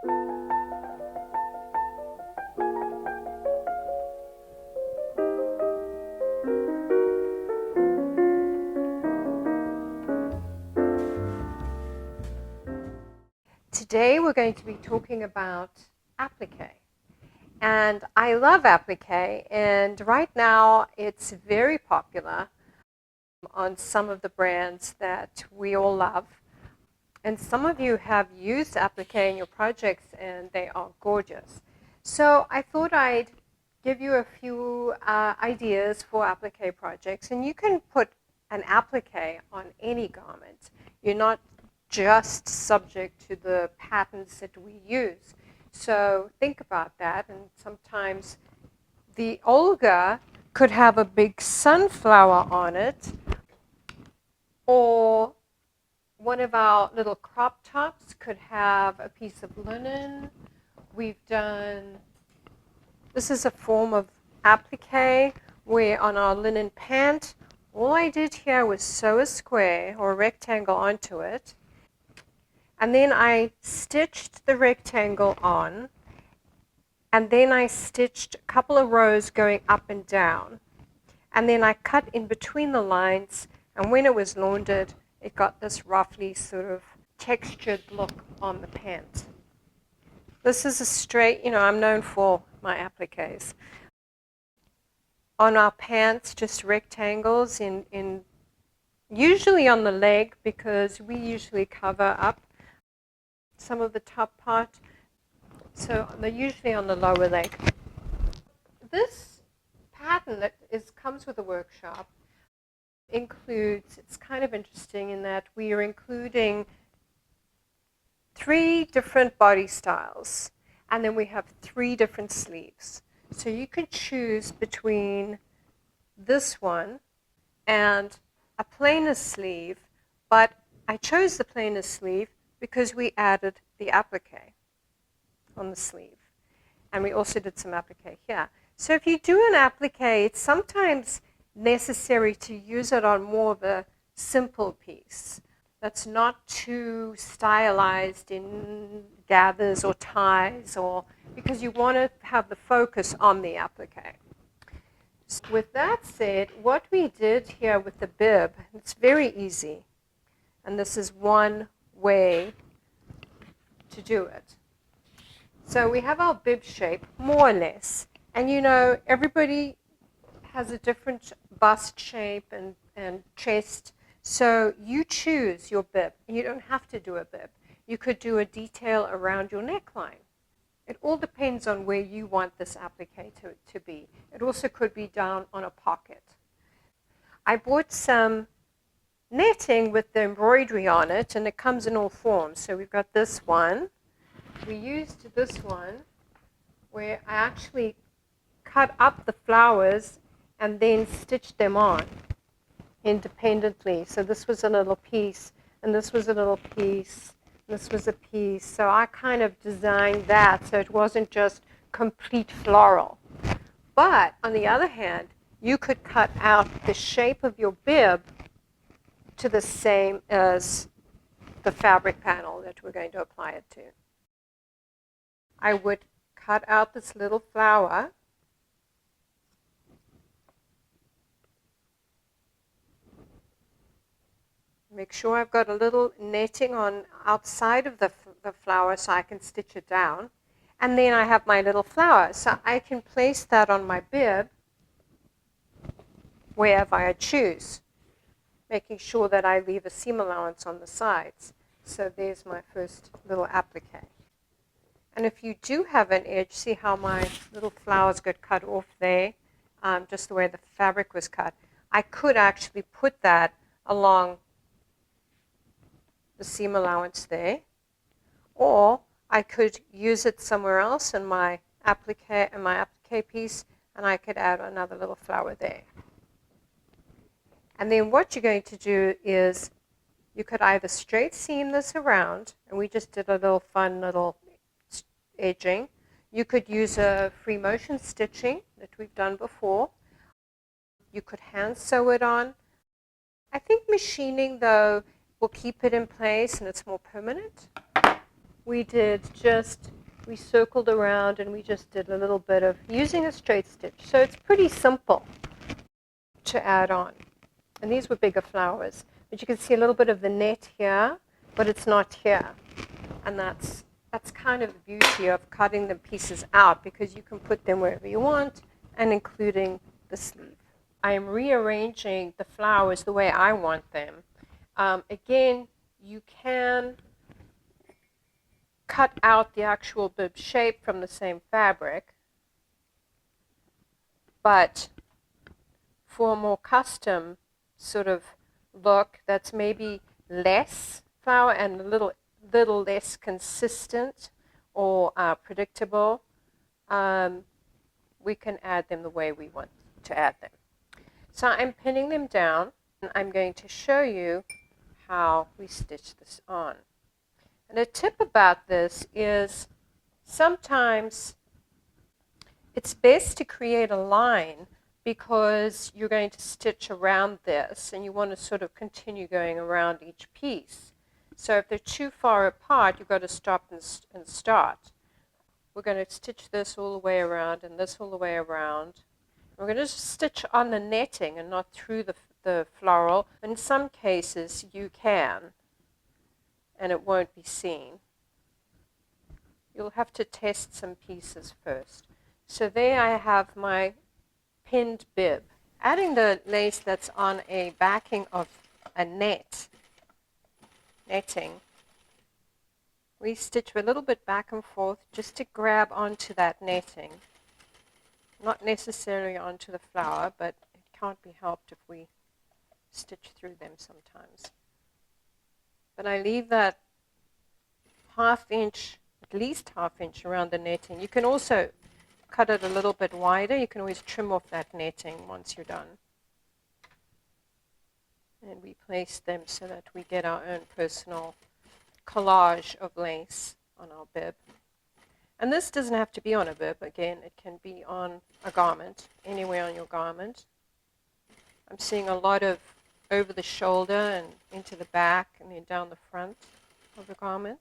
Today we're going to be talking about appliqué. And I love appliqué, and right now it's very popular on some of the brands that we all love. And some of you have used appliqué in your projects and they are gorgeous. So I thought I'd give you a few ideas for appliqué projects, and you can put an appliqué on any garment. You're not just subject to the patterns that we use. So think about that, and sometimes the Olga could have a big sunflower on it, or one of our little crop tops could have a piece of linen. We've done, this is a form of appliqué where on our linen pant, all I did here was sew a square or a rectangle onto it. And then I stitched the rectangle on, and then I stitched a couple of rows going up and down. And then I cut in between the lines, and when it was laundered, it got this roughly sort of textured look on the pant. This is a straight, I'm known for my appliques. On our pants, just rectangles in usually on the leg, because we usually cover up some of the top part, so they're usually on the lower leg. This pattern that comes with a workshop includes, it's kind of interesting in that we are including 3 different body styles, and then we have 3 different sleeves. So you can choose between this one and a plainer sleeve, but I chose the plainer sleeve because we added the appliqué on the sleeve. And we also did some appliqué here. So if you do an appliqué, it's sometimes necessary to use it on more of a simple piece that's not too stylized in gathers or ties, or because you want to have the focus on the appliqué. So with that said, what we did here with the bib, it's very easy, and this is one way to do it. So we have our bib shape, more or less, and everybody has a different bust shape and chest, so you choose your bib. You don't have to do a bib. You could do a detail around your neckline. It all depends on where you want this appliqué to be. It also could be down on a pocket. I bought some netting with the embroidery on it, and it comes in all forms. So we've got this one. We used this one where I actually cut up the flowers and then stitched them on independently. So this was a little piece, and this was a little piece, this was a piece. So I kind of designed that so it wasn't just complete floral. But on the other hand, you could cut out the shape of your bib to the same as the fabric panel that we're going to apply it to. I would cut out this little flower, make sure I've got a little netting on outside of the flower so I can stitch it down, and then I have my little flower, so I can place that on my bib wherever I choose, making sure that I leave a seam allowance on the sides. So there's my first little appliqué. And if you do have an edge, see how my little flowers got cut off there, just the way the fabric was cut. I could actually put that along the seam allowance there, or I could use it somewhere else in my appliqué piece, and I could add another little flower there. And then what you're going to do is you could either straight seam this around, and we just did a little fun little edging. You could use a free motion stitching that we've done before. You could hand sew it on. I think machining, though, will keep it in place and it's more permanent. we circled around and we just did a little bit of using a straight stitch. So it's pretty simple to add on. And these were bigger flowers. But you can see a little bit of the net here, but it's not here. And that's kind of the beauty of cutting the pieces out, because you can put them wherever you want, and including the sleeve. I am rearranging the flowers the way I want them. Again, you can cut out the actual bib shape from the same fabric, but for a more custom sort of look that's maybe less flower and a little less consistent or predictable, we can add them the way we want to add them. So I'm pinning them down, and I'm going to show you how we stitch this on. And a tip about this is sometimes it's best to create a line, because you're going to stitch around this and you want to sort of continue going around each piece. So if they're too far apart, you've got to stop and start. We're going to stitch this all the way around and this all the way around. We're going to stitch on the netting and not through the floral. In some cases you can, and it won't be seen. You'll have to test some pieces first. So there I have my pinned bib. Adding the lace that's on a backing of a netting, we stitch a little bit back and forth just to grab onto that netting. Not necessarily onto the flower, but it can't be helped if we stitch through them sometimes. But I leave that half inch, at least half inch around the netting. You can also cut it a little bit wider. You can always trim off that netting once you're done. And we place them so that we get our own personal collage of lace on our bib. And this doesn't have to be on a bib. Again, it can be on a garment, anywhere on your garment. I'm seeing a lot of over the shoulder and into the back and then down the front of the garment.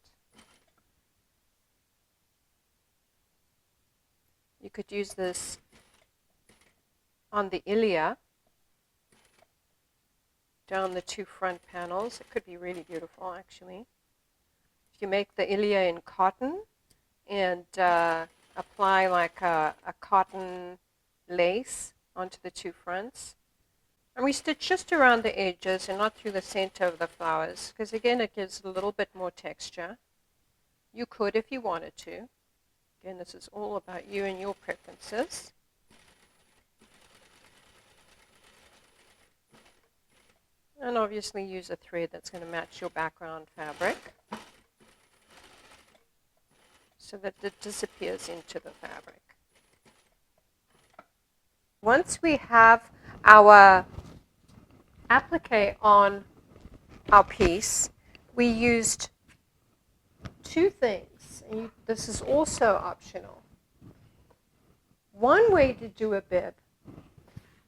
You could use this on the ilia, down the two front panels. It could be really beautiful, actually. If you make the ilia in cotton and apply like a cotton lace onto the two fronts. And we stitch just around the edges and not through the center of the flowers, because again it gives a little bit more texture. You could if you wanted to. Again, this is all about you and your preferences. And obviously use a thread that's going to match your background fabric so that it disappears into the fabric. Once we have our applique on our piece, we used two things. And this is also optional. One way to do a bib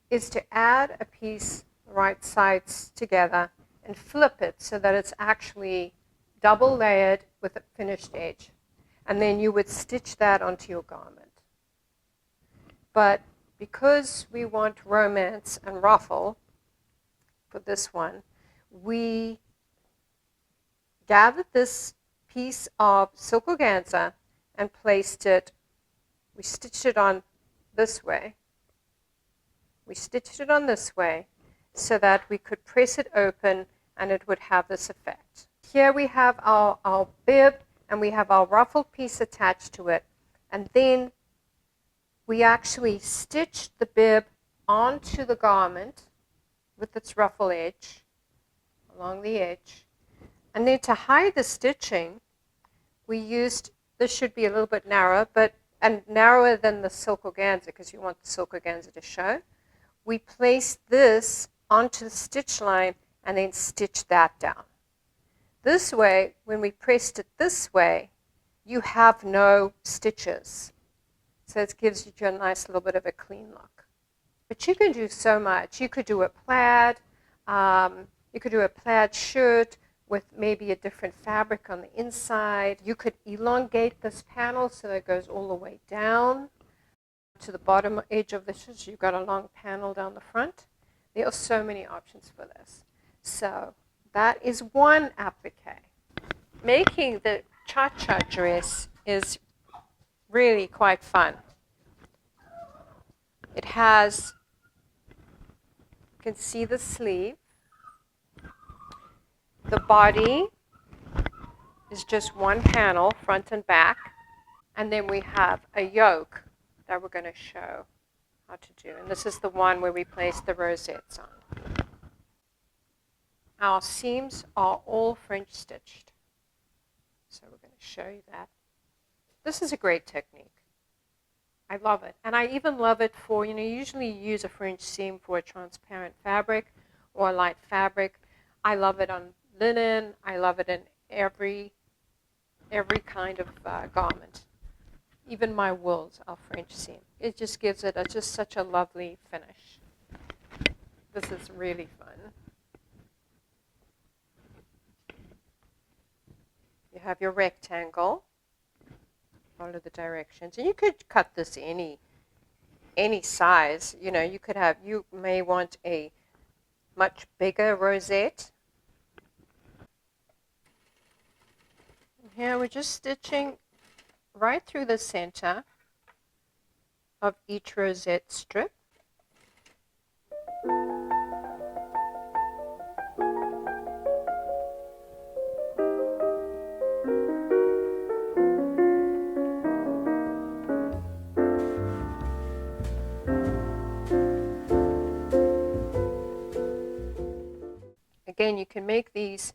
is to add a piece right sides together and flip it so that it's actually double layered with a finished edge. And then you would stitch that onto your garment. But because we want romance and ruffle for this one, we gathered this piece of silk organza and placed it, we stitched it on this way. We stitched it on this way so that we could press it open and it would have this effect. Here we have our bib and we have our ruffled piece attached to it. And then we actually stitched the bib onto the garment with its ruffle edge, along the edge. And then to hide the stitching, we used, this should be a little bit narrow, and narrower than the silk organza because you want the silk organza to show. We placed this onto the stitch line and then stitched that down. This way, when we pressed it this way, you have no stitches. So it gives you a nice little bit of a clean look. But you can do so much. You could do a plaid. You could do a plaid shirt with maybe a different fabric on the inside. You could elongate this panel so that it goes all the way down to the bottom edge of the stitch. You've got a long panel down the front. There are so many options for this. So that is one applique. Making the cha-cha dress is really quite fun. It has, you can see the sleeve. The body is just one panel, front and back. And then we have a yoke that we're going to show how to do. And this is the one where we place the rosettes on. Our seams are all French stitched. So we're going to show you that. This is a great technique. I love it. And I even love it for, usually you use a French seam for a transparent fabric or a light fabric. I love it on linen. I love it in every kind of garment. Even my wools are French seam. It just gives it just such a lovely finish. This is really fun. You have your rectangle. Follow the directions. And you could cut this any size. You may want a much bigger rosette. Here we're just stitching right through the center of each rosette strip. Again, you can make these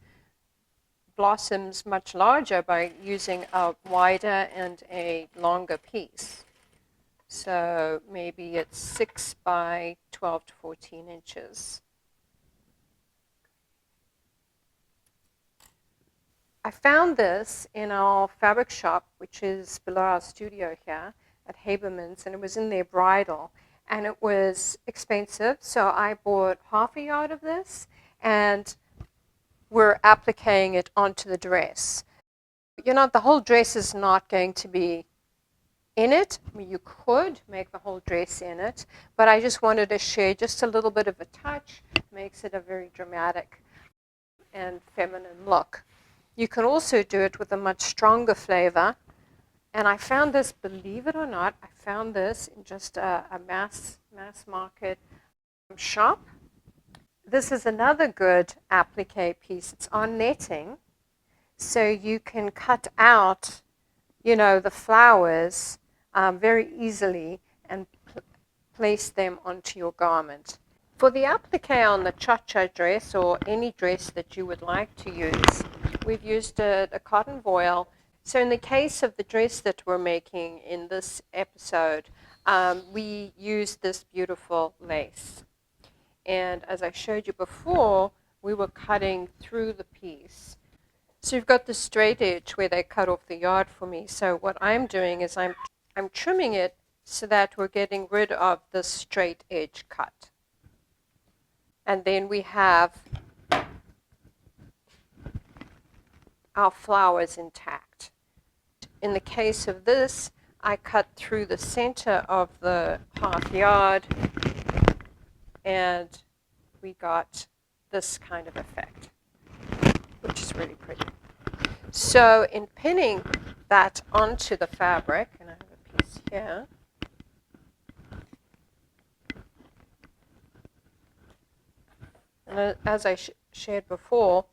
blossoms much larger by using a wider and a longer piece. So maybe it's 6 by 12 to 14 inches. I found this in our fabric shop, which is below our studio here at Haberman's, and it was in their bridal. And it was expensive, so I bought half a yard of this, and we're appliquing it onto the dress. The whole dress is not going to be in it. I mean, you could make the whole dress in it, but I just wanted to share just a little bit of a touch. Makes it a very dramatic and feminine look. You can also do it with a much stronger flavor. And I found this, believe it or not, I found this in just a mass market shop. This is another good applique piece. It's on netting, so you can cut out, the flowers very easily and place them onto your garment. For the applique on the cha-cha dress or any dress that you would like to use, we've used a cotton voile. So in the case of the dress that we're making in this episode, we used this beautiful lace. And as I showed you before, we were cutting through the piece. So you've got the straight edge where they cut off the yard for me. So what I'm doing is I'm trimming it so that we're getting rid of the straight edge cut. And then we have our flowers intact. In the case of this, I cut through the center of the half yard, and we got this kind of effect, which is really pretty. So in pinning that onto the fabric, and I have a piece here, and as I shared before,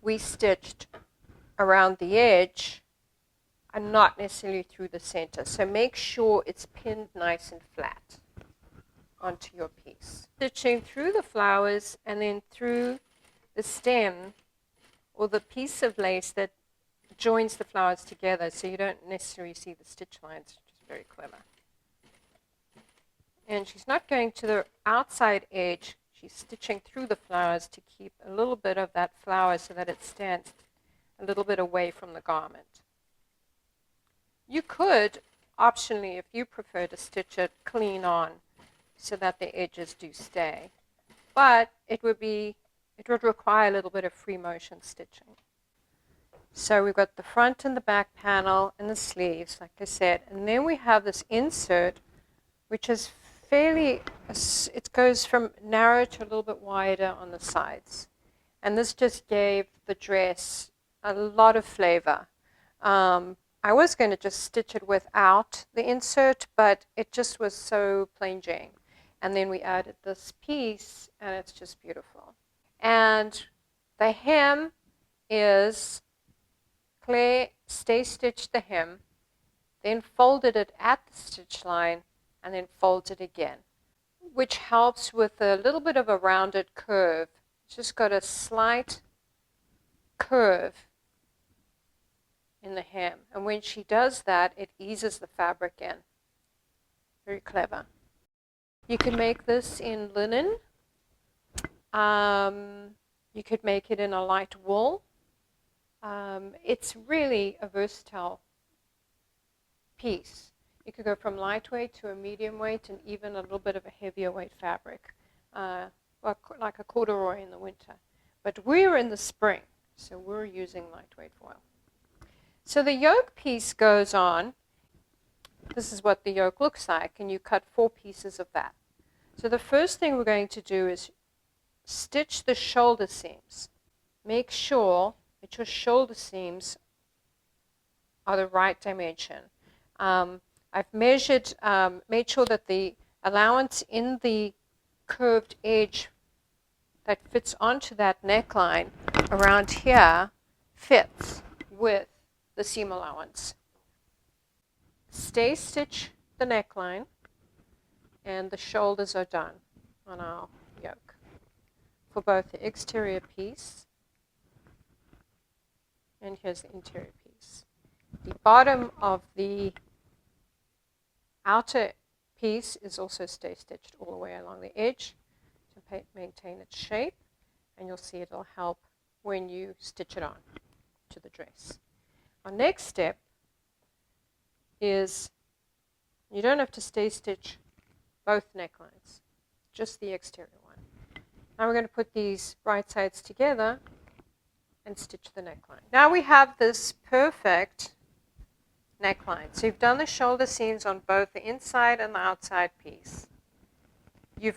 we stitched around the edge and not necessarily through the center. So make sure it's pinned nice and flat onto your piece. Stitching through the flowers and then through the stem or the piece of lace that joins the flowers together, so you don't necessarily see the stitch lines, which is very clever. And she's not going to the outside edge. She's stitching through the flowers to keep a little bit of that flower so that it stands a little bit away from the garment. You could, optionally, if you prefer, to stitch it clean on so that the edges do stay. But it would be it would require a little bit of free motion stitching. So we've got the front and the back panel and the sleeves, like I said. And then we have this insert, which is fairly, it goes from narrow to a little bit wider on the sides. And this just gave the dress a lot of flavor. I was going to just stitch it without the insert, but it just was so plain Jane. And then we added this piece, and it's just beautiful. And the hem is Claire stay stitched the hem, then folded it at the stitch line, and then folds it again, which helps with a little bit of a rounded curve. It's just got a slight curve in the hem. And when she does that, it eases the fabric in. Very clever. You can make this in linen. You could make it in a light wool. It's really a versatile piece. You could go from lightweight to a medium weight and even a little bit of a heavier weight fabric, like a corduroy in the winter. But we're in the spring, so we're using lightweight foil. So the yoke piece goes on. This is what the yoke looks like, and you cut 4 pieces of that. So the first thing we're going to do is stitch the shoulder seams. Make sure that your shoulder seams are the right dimension. I've measured, made sure that the allowance in the curved edge that fits onto that neckline around here fits with the seam allowance. Stay stitch the neckline, and the shoulders are done on our yoke for both the exterior piece, and here's the interior piece. The bottom of the outer piece is also stay stitched all the way along the edge to maintain its shape, and you'll see it'll help when you stitch it on to the dress. Our next step is, you don't have to stay stitch both necklines, just the exterior one. Now we're going to put these right sides together and stitch the neckline. Now we have this perfect neckline. So you've done the shoulder seams on both the inside and the outside piece. You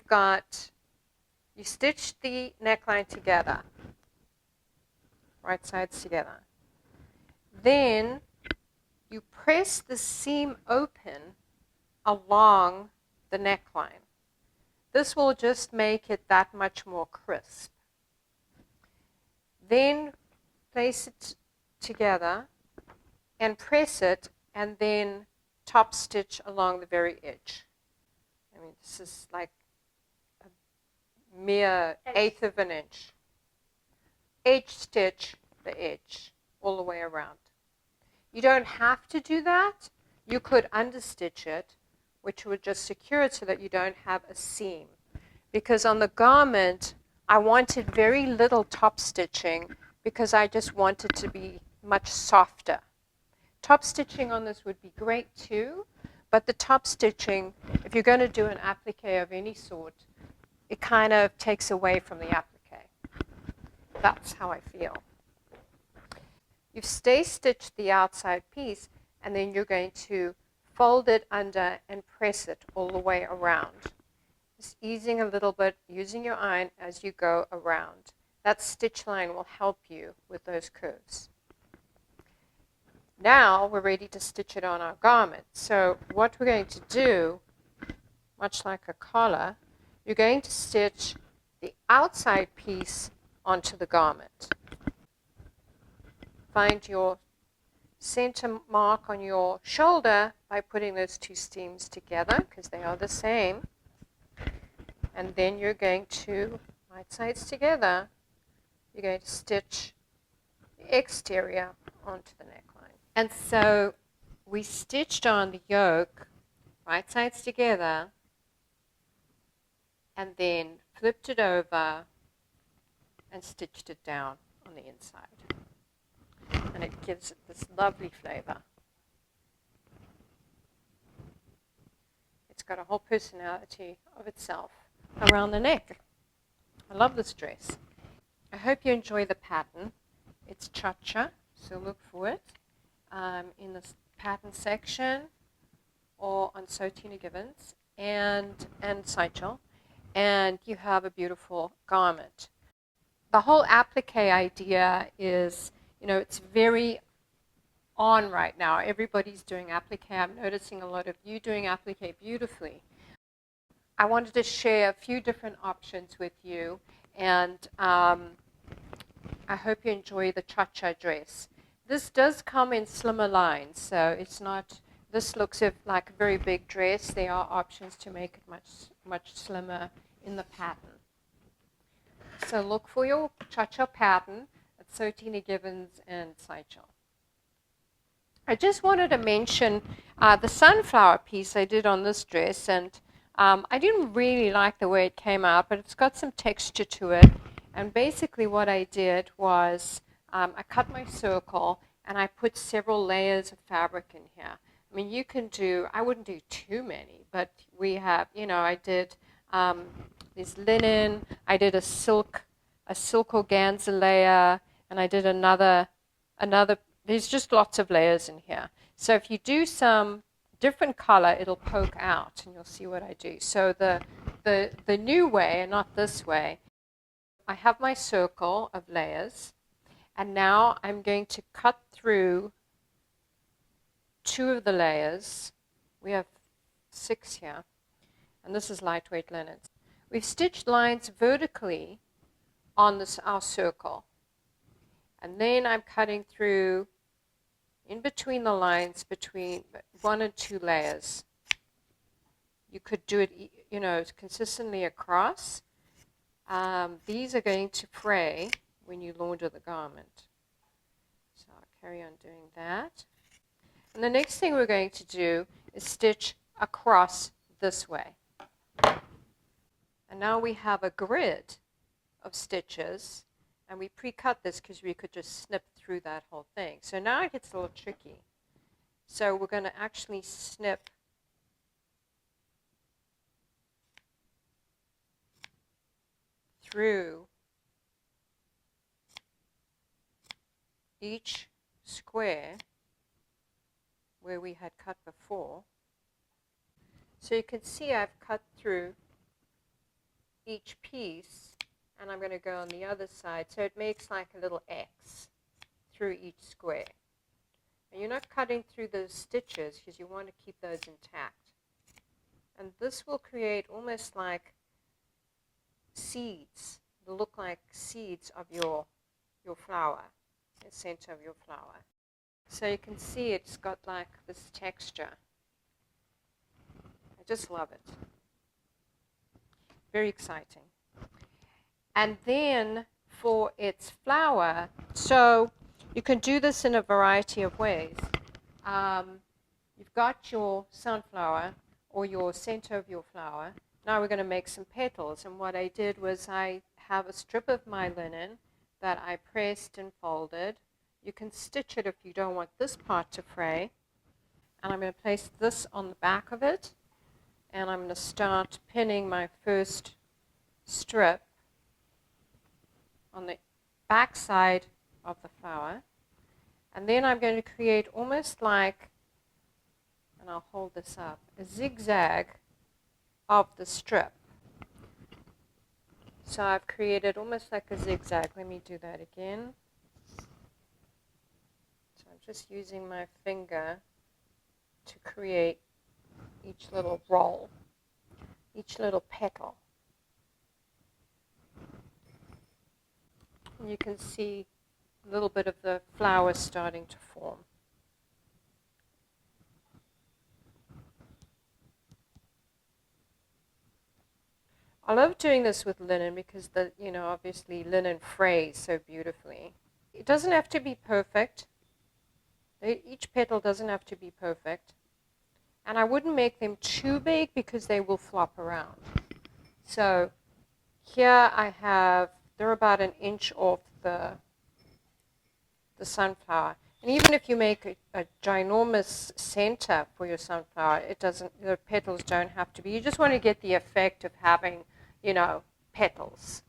stitched the neckline together, right sides together. Then you press the seam open along the neckline. This will just make it that much more crisp. Then place it together and press it, and then top stitch along the very edge. I mean, this is like a mere 1/8 of an inch. Edge stitch the edge all the way around. You don't have to do that. You could understitch it, which would just secure it so that you don't have a seam. Because on the garment, I wanted very little top stitching because I just wanted to be much softer. Top stitching on this would be great too, but the top stitching, if you're going to do an appliqué of any sort, it kind of takes away from the appliqué. That's how I feel. You've stay stitched the outside piece, and then you're going to fold it under and press it all the way around. Just easing a little bit, using your iron as you go around. That stitch line will help you with those curves. Now we're ready to stitch it on our garment. So what we're going to do, much like a collar, you're going to stitch the outside piece onto the garment. Find your center mark on your shoulder by putting those 2 seams together, because they are the same. And then you're going to, right sides together, you're going to stitch the exterior onto the neckline. And so we stitched on the yoke, right sides together, and then flipped it over and stitched it down on the inside. And it gives it this lovely flavor. It's got a whole personality of itself around the neck. I love this dress. I hope you enjoy the pattern. It's cha-cha, so look for it in the pattern section or on So Tina Givens and Seichel, and you have a beautiful garment. The whole applique idea is, it's very on right now. Everybody's doing applique. I'm noticing a lot of you doing applique beautifully. I wanted to share a few different options with you, and I hope you enjoy the cha-cha dress. This does come in slimmer lines, so it's not, this looks like a very big dress. There are options to make it much slimmer in the pattern. So look for your cha-cha pattern at So Tina Givens and Seichel. I just wanted to mention the sunflower piece I did on this dress, and I didn't really like the way it came out, but it's got some texture to it. And basically what I did was I cut my circle and I put several layers of fabric in here. I mean, you can do, I wouldn't do too many, but we have, I did this linen, I did a silk organza layer, and I did another, there's just lots of layers in here. So if you do some different color, it'll poke out, and you'll see what I do. So the new way, and not this way, I have my circle of layers, and now I'm going to cut through 2 of the layers. We have 6 here, and this is lightweight linen. We've stitched lines vertically on our circle, and then I'm cutting through in between the lines between 1 and 2 layers. You could do it, consistently across. These are going to fray when you launder the garment. So I'll carry on doing that. And the next thing we're going to do is stitch across this way. And now we have a grid of stitches, and we pre-cut this because we could just snip through that whole thing. So now it gets a little tricky. So we're going to actually snip through each square where we had cut before. So you can see I've cut through each piece, and I'm going to go on the other side. So it makes like a little X through each square. And you're not cutting through those stitches because you want to keep those intact. And this will create almost like seeds. It'll look like seeds of your flower, the center of your flower. So you can see it's got like this texture. I just love it. Very exciting. And then for its flower, so you can do this in a variety of ways. You've got your sunflower or your center of your flower. Now we're going to make some petals, and what I did was I have a strip of my linen that I pressed and folded. You can stitch it if you don't want this part to fray. And I'm going to place this on the back of it, and I'm going to start pinning my first strip on the back side of the flower. And then I'm going to create almost like, and I'll hold this up, a zigzag of the strip. So I've created almost like a zigzag. Let me do that again. So I'm just using my finger to create each little roll, each little petal. And you can see a little bit of the flower starting to form. I love doing this with linen because obviously linen frays so beautifully. It doesn't have to be perfect. Each petal doesn't have to be perfect. And I wouldn't make them too big because they will flop around. So here they're about 1 inch off the sunflower. And even if you make a ginormous center for your sunflower, the petals don't have to be. You just want to get the effect of having, petals.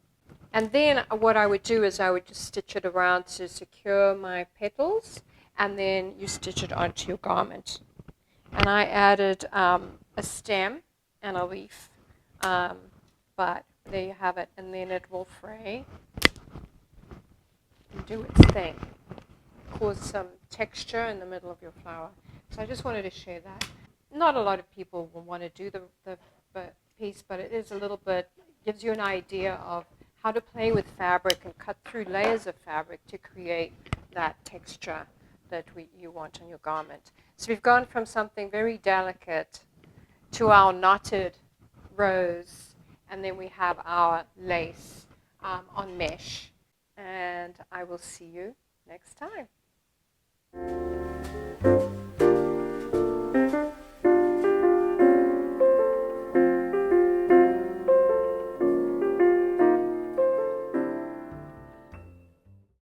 And then what I would do is I would just stitch it around to secure my petals, and then you stitch it onto your garment. And I added a stem and a leaf, but there you have it. And then it will fray and do its thing, cause some texture in the middle of your flower. So I just wanted to share that. Not a lot of people will want to do the piece, but it is a little bit, gives you an idea of how to play with fabric and cut through layers of fabric to create that texture that you want on your garment. So we've gone from something very delicate to our knotted rose, and then we have our lace on mesh. And I will see you next time.